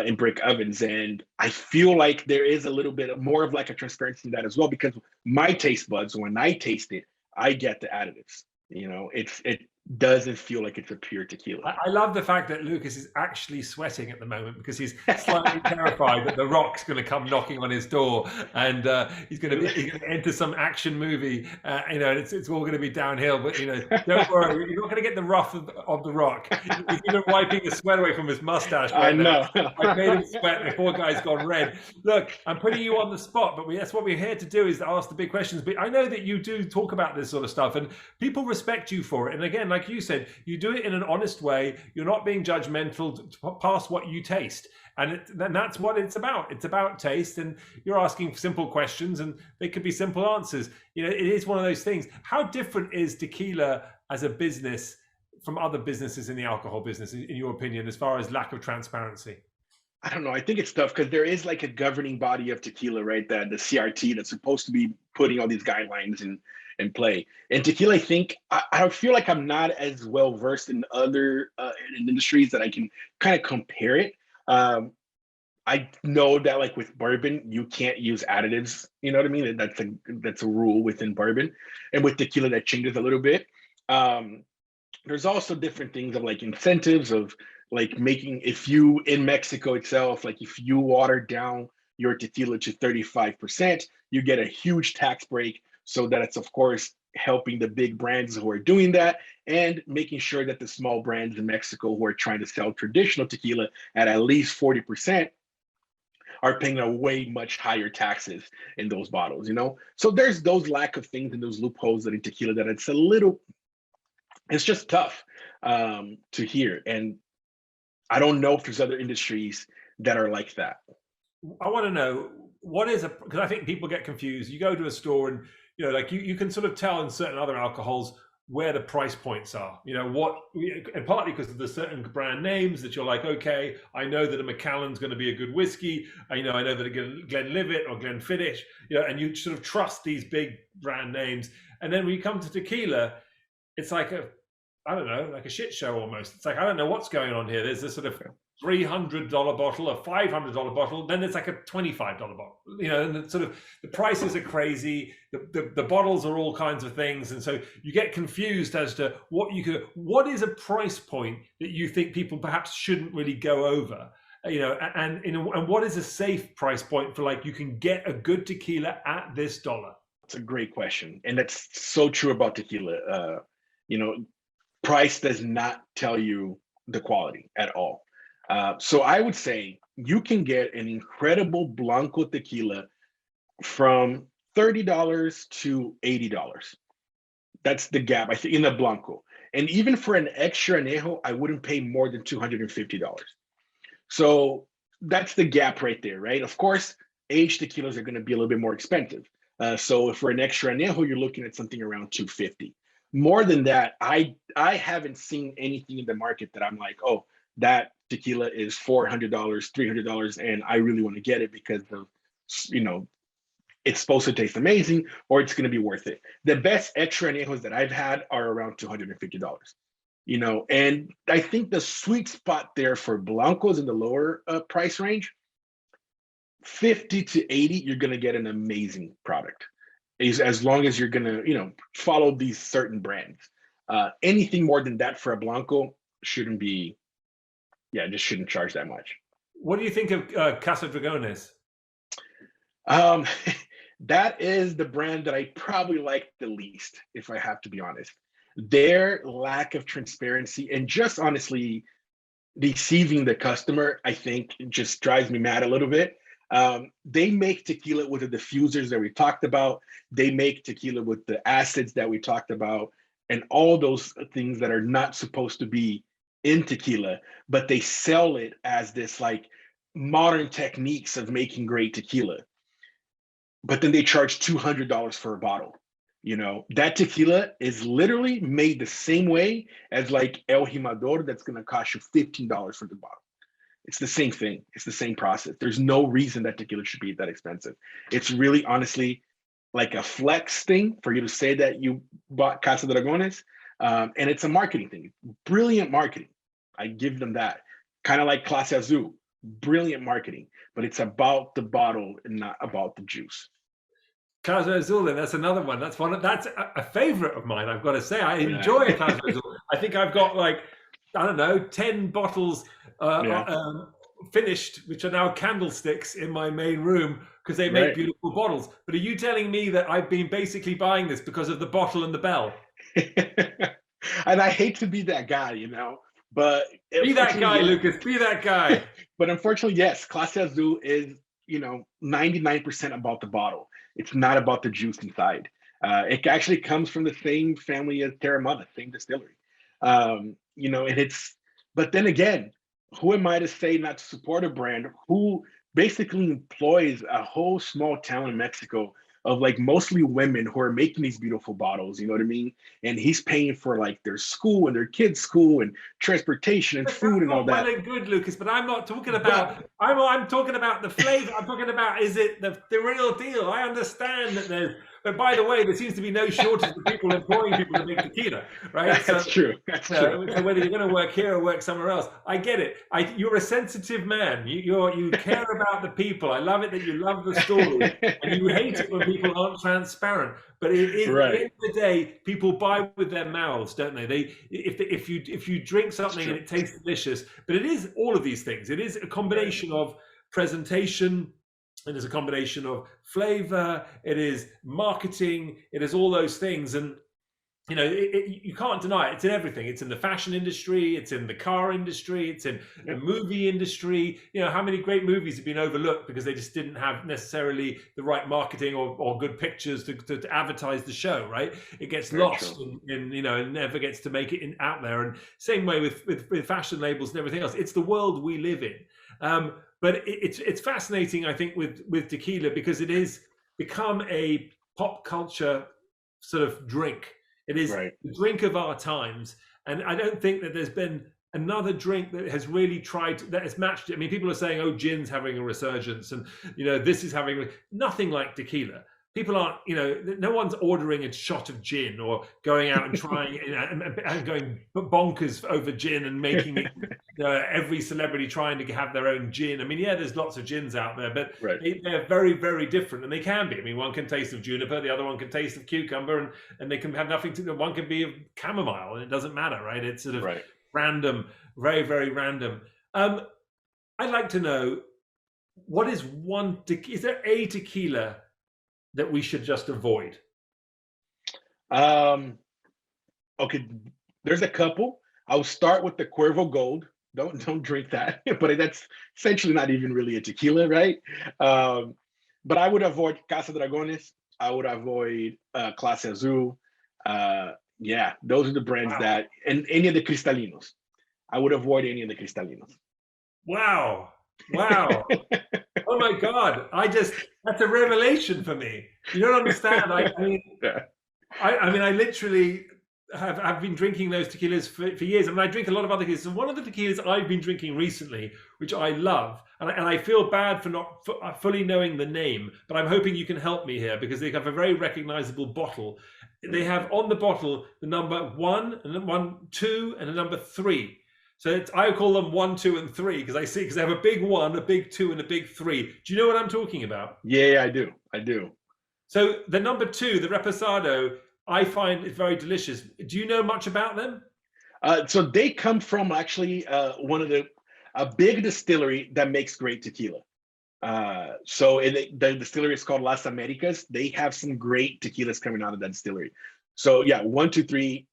In brick ovens. And I feel like there is a little bit more of like a transparency in that as well, because my taste buds, when I taste it, I get the additives. It doesn't feel like it's a pure tequila. I love the fact that Lucas is actually sweating at the moment because he's slightly terrified that the Rock's going to come knocking on his door, and he's going to enter some action movie. And it's all going to be downhill. But don't worry, you're not going to get the wrath of the Rock. He's even wiping the sweat away from his mustache. Right, I know. I made him sweat. The poor guy's gone red. Look, I'm putting you on the spot, but that's what we're here to do, is to ask the big questions. But I know that you do talk about this sort of stuff, and people respect you for it. And again, like you said, you do it in an honest way. You're not being judgmental past what you taste. And that's what it's about. It's about taste, and you're asking simple questions, and they could be simple answers. It is one of those things. How different is tequila as a business from other businesses in the alcohol business, in your opinion, as far as lack of transparency? I don't know. I think it's tough because there is like a governing body of tequila, right? The CRT that's supposed to be putting all these guidelines in play. And tequila, I think I feel like I'm not as well versed in other industries that I can kind of compare it. I know that like with bourbon, you can't use additives. You know what I mean? That's a rule within bourbon, and with tequila that changes a little bit. There's also different things of like incentives of like making, if you in Mexico itself, like if you water down your tequila to 35%, you get a huge tax break. So that it's, of course, helping the big brands who are doing that, and making sure that the small brands in Mexico who are trying to sell traditional tequila at least 40% are paying a way much higher taxes in those bottles, So there's those lack of things and those loopholes that in tequila that it's just tough to hear. And I don't know if there's other industries that are like that. I want to know, because I think people get confused. You go to a store and you can sort of tell in certain other alcohols where the price points are, and partly because of the certain brand names that you're like, okay, I know that a Macallan's going to be a good whiskey. I know that a Glenlivet or Glenfiddich, and you sort of trust these big brand names. And then when you come to tequila, it's like I don't know, like a shit show almost. It's like, I don't know what's going on here. There's this sort of $300 bottle, a $500 bottle, then it's like a $25 bottle, and the sort of the prices are crazy. The bottles are all kinds of things. And so you get confused as to what is a price point that you think people perhaps shouldn't really go over, and what is a safe price point for, like, you can get a good tequila at this dollar? It's a great question. And that's so true about tequila. Price does not tell you the quality at all. So I would say you can get an incredible Blanco tequila from $30 to $80. That's the gap, I think, in the Blanco. And even for an extra añejo, I wouldn't pay more than $250. So that's the gap right there, right? Of course, aged tequilas are going to be a little bit more expensive. So for an extra añejo, you're looking at something around $250. More than that, I haven't seen anything in the market that I'm like, oh, that tequila is $400, $300, and I really want to get it because of, it's supposed to taste amazing, or it's going to be worth it. The best extra añejos that I've had are around $250. And I think the sweet spot there for Blancos in the lower price range, 50 to 80, you're going to get an amazing product. As long as you're going to, follow these certain brands. Anything more than that for a Blanco shouldn't be, just shouldn't charge that much. What do you think of Cazcanes? That is the brand that I probably like the least, if I have to be honest. Their lack of transparency and just honestly deceiving the customer, I think, just drives me mad a little bit. They make tequila with the diffusers that we talked about. They make tequila with the acids that we talked about, and all those things that are not supposed to be in tequila, but they sell it as this like modern techniques of making great tequila. But then they charge $200 for a bottle. That tequila is literally made the same way as like El Jimador that's going to cost you $15 for the bottle. It's the same thing. It's the same process. There's no reason that tequila should be that expensive. It's really honestly like a flex thing for you to say that you bought Casa Dragones. And it's a marketing thing. Brilliant marketing. I give them that. Kind of like Clase Azul. Brilliant marketing. But it's about the bottle and not about the juice. Casa Azul, then that's another one. That's a favorite of mine, I've got to say. I enjoy Casa Azul. I think I've got 10 bottles finished, which are now candlesticks in my main room because they make beautiful bottles. But are you telling me that I've been basically buying this because of the bottle and the bell? And I hate to be that guy, but be that guy, Lucas. Be that guy. But unfortunately, yes, Clase Azul is 99% about the bottle. It's not about the juice inside. It actually comes from the same family as Terramana, same distillery. And but then again, who am I to say not to support a brand who basically employs a whole small town in Mexico of like mostly women who are making these beautiful bottles, you know what I mean? And he's paying for like their school and their kids' school and transportation and food and all that. Well and good, Lucas, but I'm not talking about. I'm talking about the flavor. I'm talking about, is it the real deal? I understand that there's. But by the way, there seems to be no shortage of people employing people to make tequila, right? That's true. That's true. So whether you're going to work here or work somewhere else, I get it. You're a sensitive man. You care about the people. I love it that you love the story, and you hate it when people aren't transparent. But at the end of the day, people buy with their mouths, don't they? If you drink something and it tastes delicious, but it is all of these things. It is a combination of presentation. It is a combination of flavor. It is marketing. It is all those things, and you can't deny it. It's in everything. It's in the fashion industry. It's in the car industry. It's in the movie industry. How many great movies have been overlooked because they just didn't have necessarily the right marketing or good pictures to advertise the show. Right? It gets lost in and never gets to make it out there. And same way with fashion labels and everything else. It's the world we live in. But it's fascinating, I think, with tequila because it is become a pop culture sort of drink. It is the drink of our times. And I don't think that there's been another drink that has really that has matched it. I mean, people are saying, oh, gin's having a resurgence and, this is having nothing like tequila. people aren't, no one's ordering a shot of gin or going out and trying and going bonkers over gin and making it. Every celebrity trying to have their own gin. I mean, yeah, there's lots of gins out there, but Right. they're very, very different, and they can be. I mean, one can taste of juniper, the other one can taste of cucumber, and they can have nothing to. One can be of chamomile, and it doesn't matter, right? It's sort of Right. random, very, very random. I'd like to know, what is is there a tequila that we should just avoid? Okay, there's a couple. I'll start with the Cuervo Gold. Don't drink that, but that's essentially not even really a tequila, right? But I would avoid Casa Dragones. I would avoid Clase Azul. Yeah, those are the brands Wow. and any of the Cristalinos. I would avoid any of the Cristalinos. Wow. Wow. Oh my God. That's a revelation for me. You don't understand. Yeah. I literally have been drinking those tequilas for years. I mean, I drink a lot of other tequilas. And one of the tequilas I've been drinking recently, which I love, and I feel bad for not fully knowing the name, but I'm hoping you can help me here because they have a very recognizable bottle. They have on the bottle the number 1 and then 1, 2, and the number 3. So I call them 1, 2, and 3 because they have a big 1, a big 2, and a big 3. Do you know what I'm talking about? Yeah, I do. I do. So the number 2, the Reposado, I find it very delicious. Do you know much about them? So they come from actually a big distillery that makes great tequila. The distillery is called Las Americas. They have some great tequilas coming out of that distillery. So yeah, 1, 2, 3,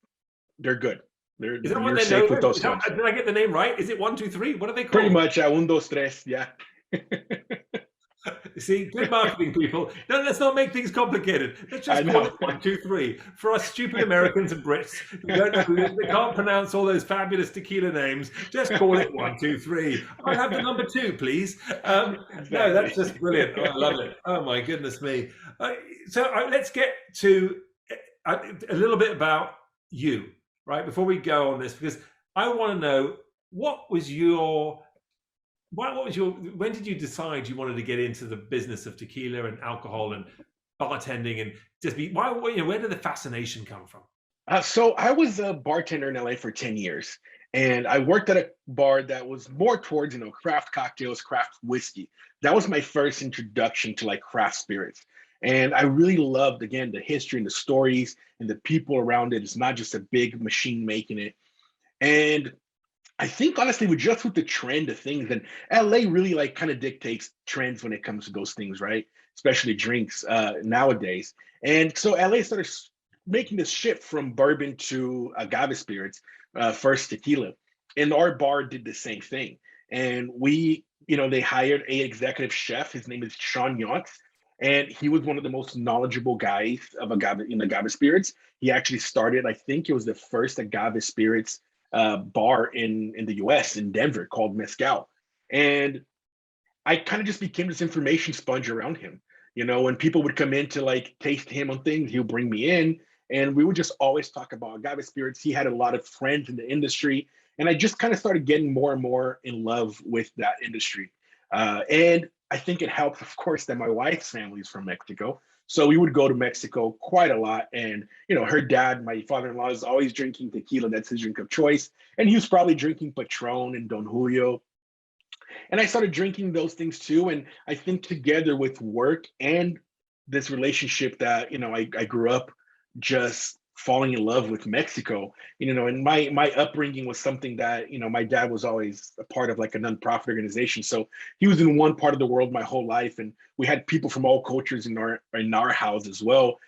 they're good. Is that what You're they safe know? with those ones. Did I get the name right? Is it 1, 2, 3? What are they called? Pretty much, 1, 2, 3, yeah. See, good marketing, people. No, let's not make things complicated. Let's just call it 1, 2, 3. For us stupid Americans and Brits who don't know, they can't pronounce all those fabulous tequila names, just call it 1, 2, 3. I'll have the number 2, please. No, that's just brilliant. Oh, I love it. Oh my goodness me. Let's get to a little bit about you, right? Before we go on this, because I want to know when did you decide you wanted to get into the business of tequila and alcohol and bartending and where did the fascination come from? So I was a bartender in LA for 10 years, and I worked at a bar that was more towards, craft cocktails, craft whiskey. That was my first introduction to like craft spirits. And I really loved, again, the history and the stories and the people around it. It's not just a big machine making it. And I think honestly, with the trend of things, and LA really like kind of dictates trends when it comes to those things, right? Especially drinks nowadays. And so LA started making this shift from bourbon to agave spirits, first tequila. And our bar did the same thing. And they hired a executive chef. His name is Sean, and he was one of the most knowledgeable guys of agave spirits. He actually started, I think it was the first agave spirits bar in the US in Denver called Mezcal. And I kind of just became this information sponge around him. When people would come in to like taste him on things, he'll bring me in and we would just always talk about agave spirits. He had a lot of friends in the industry. And I just kind of started getting more and more in love with that industry. And I think it helped, of course, that my wife's family is from Mexico. So we would go to Mexico quite a lot. And, her dad, my father-in-law, is always drinking tequila. That's his drink of choice. And he was probably drinking Patron and Don Julio. And I started drinking those things too. And I think together with work and this relationship that, I grew up just falling in love with Mexico, and my upbringing was something that, my dad was always a part of like a nonprofit organization. So he was in one part of the world my whole life. And we had people from all cultures in our house as well,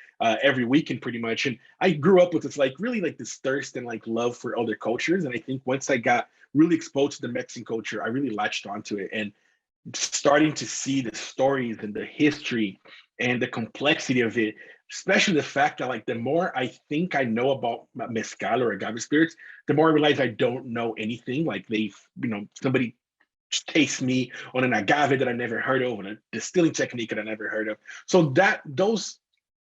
every weekend pretty much. And I grew up with this, like really like this thirst and like love for other cultures. And I think once I got really exposed to the Mexican culture, I really latched onto it and starting to see the stories and the history and the complexity of it, especially the fact that like the more I think I know about mezcal or agave spirits, the more I realize I don't know anything. Like somebody tastes me on an agave that I never heard of, on a distilling technique that I never heard of. So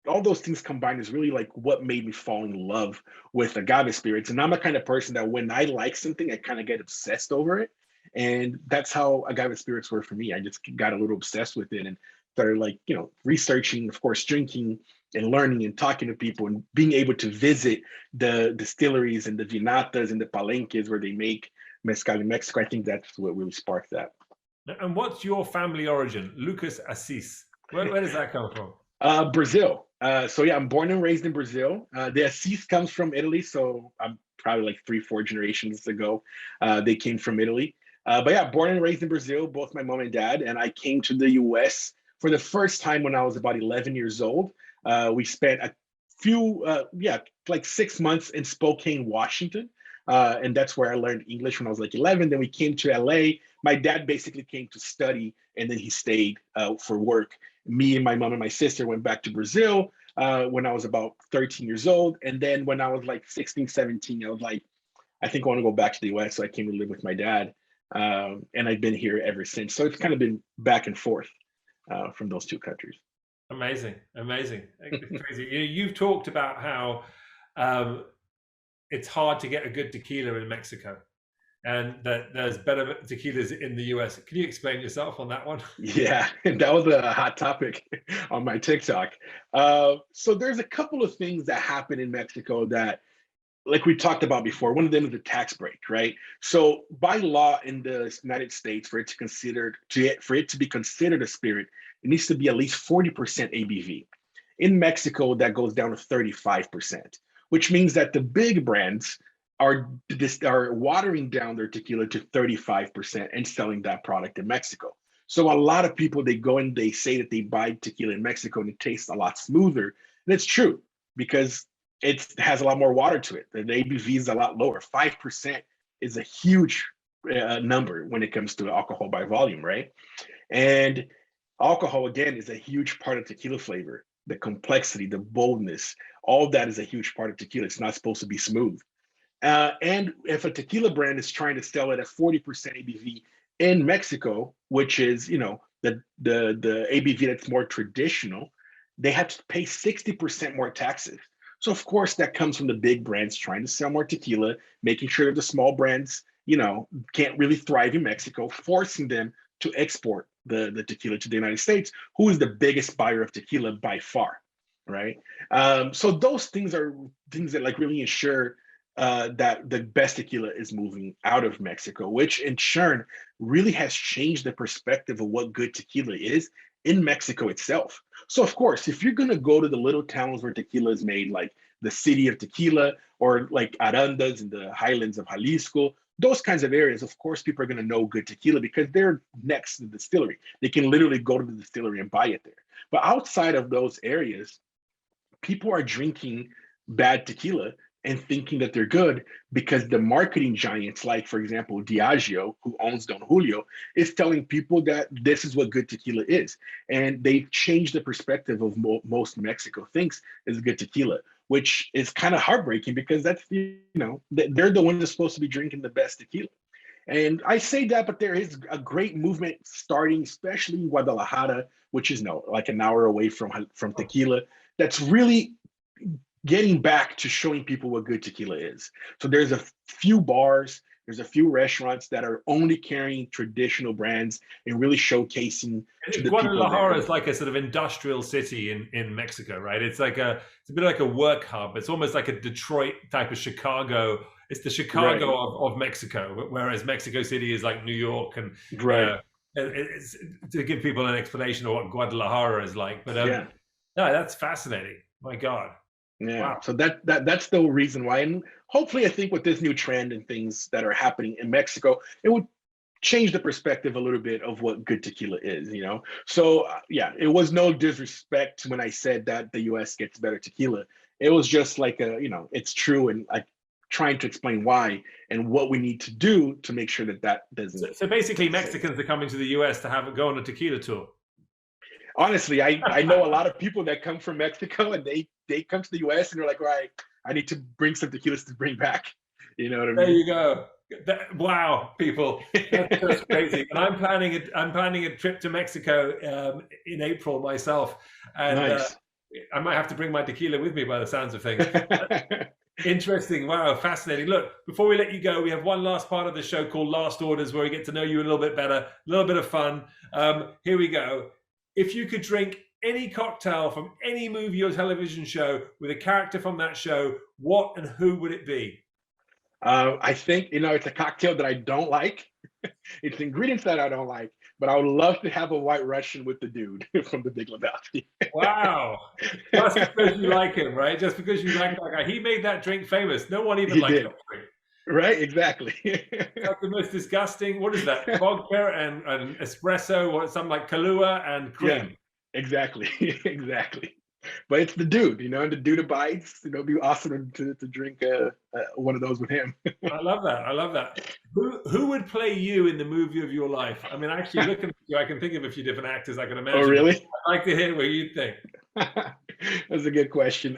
all those things combined is really like what made me fall in love with agave spirits. And I'm the kind of person that when I like something, I kind of get obsessed over it. And that's how agave spirits were for me. I just got a little obsessed with it. And started like, researching, of course, drinking and learning and talking to people and being able to visit the distilleries and the vinatas and the palenques where they make mezcal in Mexico. I think that's what really sparked that. And what's your family origin? Lucas Assis. Where does that come from? Brazil. So yeah, I'm born and raised in Brazil. The Asis comes from Italy, so I'm probably like 3-4 generations ago. They came from Italy. But yeah, born and raised in Brazil, both my mom and dad. And I came to the US for the first time when I was about 11 years old. We spent a few, like 6 months in Spokane, Washington. And that's where I learned English when I was like 11. Then we came to LA. My dad basically came to study, and then he stayed for work. Me and my mom and my sister went back to Brazil when I was about 13 years old. And then when I was like 16, 17, I was like, I think I want to go back to the US. So I came to live with my dad. And I've been here ever since. So it's kind of been back and forth from those two countries. Amazing. It's crazy. You've talked about how it's hard to get a good tequila in Mexico, and that there's better tequilas in the US. Can you explain yourself on that one? Yeah, and that was a hot topic on my TikTok. So there's a couple of things that happen in Mexico that, like we talked about before, one of them is the tax break, right? So by law in the United States, for it to be considered a spirit, it needs to be at least 40% ABV. In Mexico, that goes down to 35%, which means that the big brands are watering down their tequila to 35% and selling that product in Mexico. So a lot of people, they go and they say that they buy tequila in Mexico and it tastes a lot smoother. And it's true, because it has a lot more water to it. The ABV is a lot lower. 5% is a huge number when it comes to alcohol by volume, right? And alcohol, again, is a huge part of tequila flavor. The complexity, the boldness, all of that is a huge part of tequila. It's not supposed to be smooth. And if a tequila brand is trying to sell it at 40% ABV in Mexico, which is, the ABV that's more traditional, they have to pay 60% more taxes. So of course that comes from the big brands trying to sell more tequila, making sure that the small brands, can't really thrive in Mexico, forcing them to export the tequila to the United States, who is the biggest buyer of tequila by far, right? So those things are things that like really ensure that the best tequila is moving out of Mexico, which in turn really has changed the perspective of what good tequila is in Mexico itself. So of course, if you're gonna go to the little towns where tequila is made, like the city of Tequila or like Arandas in the highlands of Jalisco, those kinds of areas, of course, people are gonna know good tequila because they're next to the distillery. They can literally go to the distillery and buy it there. But outside of those areas, people are drinking bad tequila and thinking that they're good because the marketing giants, like for example, Diageo, who owns Don Julio, is telling people that this is what good tequila is. And they've changed the perspective of most Mexico thinks is good tequila, which is kind of heartbreaking because that's, they're the ones that's supposed to be drinking the best tequila. And I say that, but there is a great movement starting, especially in Guadalajara, which is like an hour away from Tequila, that's really getting back to showing people what good tequila is. So there's a few bars, there's a few restaurants that are only carrying traditional brands and really showcasing to the Guadalajara is like a sort of industrial city in Mexico, right? It's a bit like a work hub. It's almost like a Detroit type of Chicago. It's the Chicago of Mexico, whereas Mexico City is like New York. And it's, to give people an explanation of what Guadalajara is like. But no, that's fascinating. My God. Yeah. Wow. So that's the reason why. And hopefully I think with this new trend and things that are happening in Mexico, it would change the perspective a little bit of what good tequila is, So it was no disrespect when I said that the US gets better tequila. It was just like it's true, and like trying to explain why and what we need to do to make sure that doesn't. So basically Mexicans are coming to the US to go on a tequila tour. Honestly, I know a lot of people that come from Mexico and they come to the US and they're like, right, I need to bring some tequilas to bring back. You know what I mean? There you go. Wow, people, that's just crazy. And I'm planning a trip to Mexico in April myself, and nice. I might have to bring my tequila with me by the sounds of things. Interesting. Wow, fascinating. Look, before we let you go, we have one last part of the show called Last Orders, where we get to know you a little bit better, a little bit of fun. Here we go. if you could drink any cocktail from any movie or television show with a character from that show, what and who would it be? I think, it's a cocktail that I don't like. It's ingredients that I don't like, but I would love to have a White Russian with the dude from The Big Lebowski. Wow. Just because you like him, right? Just because you like that guy. He made that drink famous. No one even liked that drink. Right, exactly. It's like the most disgusting, what is that? Vodka and espresso, or something like Kahlua and cream. Yeah, exactly. Exactly. But it's the dude, and the dude abides. It'd be awesome to drink one of those with him. I love that. Who would play you in the movie of your life? I mean, actually, looking at you, I can think of a few different actors I can imagine. Oh, really? I'd like to hear what you think. That's a good question.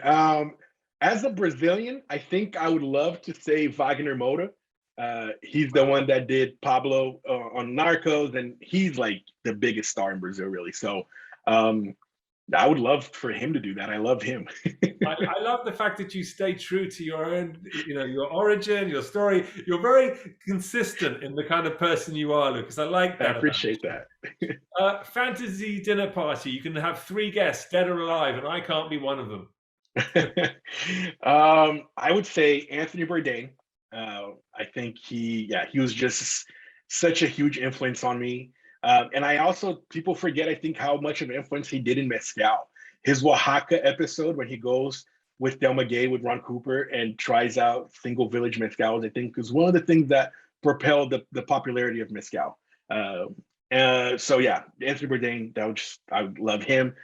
As a Brazilian, I think I would love to say Wagner Moura. He's the one that did Pablo on Narcos, and he's like the biggest star in Brazil, really. So I would love for him to do that. I love him. I love the fact that you stay true to your own, your origin, your story. You're very consistent in the kind of person you are, Lucas. I like that. I appreciate that. Fantasy dinner party. You can have 3 guests, dead or alive, and I can't be one of them. I would say Anthony Bourdain. I think he was just such a huge influence on me. And I also, people forget, I think, how much of an influence he did in Mezcal. His Oaxaca episode when he goes with Del Maguey with Ron Cooper and tries out single village Mezcals, I think is one of the things that propelled the popularity of Mezcal. So yeah, Anthony Bourdain, I would love him.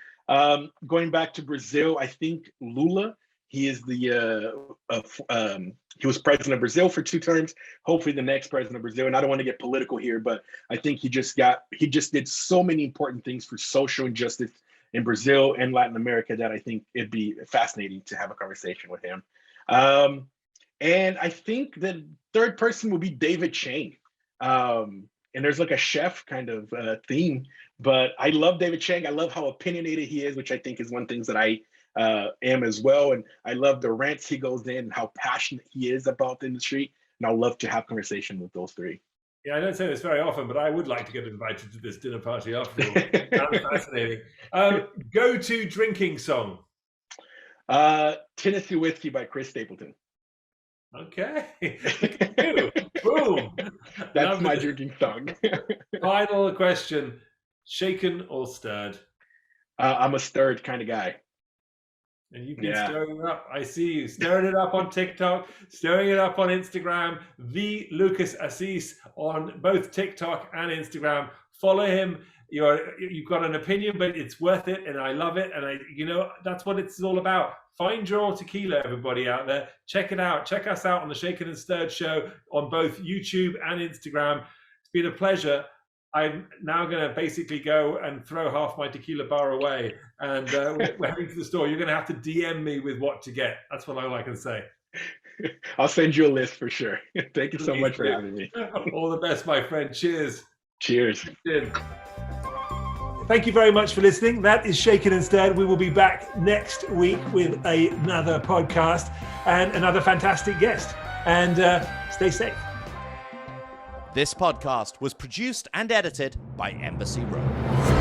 Going back to Brazil, I think Lula, he is he was president of Brazil for 2 terms, hopefully the next president of Brazil. And I don't want to get political here, but I think he just did so many important things for social injustice in Brazil and Latin America that I think it'd be fascinating to have a conversation with him. And I think the third person would be David Chang. And there's like a chef kind of theme, but I love David Chang. I love how opinionated he is, which I think is one thing that I am as well. And I love the rants he goes in and how passionate he is about the industry. And I'd love to have conversation with those 3. Yeah, I don't say this very often, but I would like to get invited to this dinner party after all. That's fascinating. Go-to drinking song? Tennessee Whiskey by Chris Stapleton. Okay. Boom. That's my drinking song. Final question. Shaken or stirred? I'm a stirred kind of guy. And you've been stirring it up. I see you stirring it up on TikTok, stirring it up on Instagram. The Lucas Assis on both TikTok and Instagram. Follow him. You've got an opinion, but it's worth it, and I love it. And that's what it's all about. Find your tequila, everybody out there. Check it out. Check us out on the Shaken and Stirred show on both YouTube and Instagram. It's been a pleasure. I'm now going to basically go and throw half my tequila bar away, and we're heading to the store. You're going to have to DM me with what to get. That's what I can say. I'll send you a list for sure. Thank you so much for having me. All the best, my friend. Cheers. Cheers. Thank you very much for listening. That is Shaken and Stirred. We will be back next week with another podcast and another fantastic guest. And stay safe. This podcast was produced and edited by Embassy Road.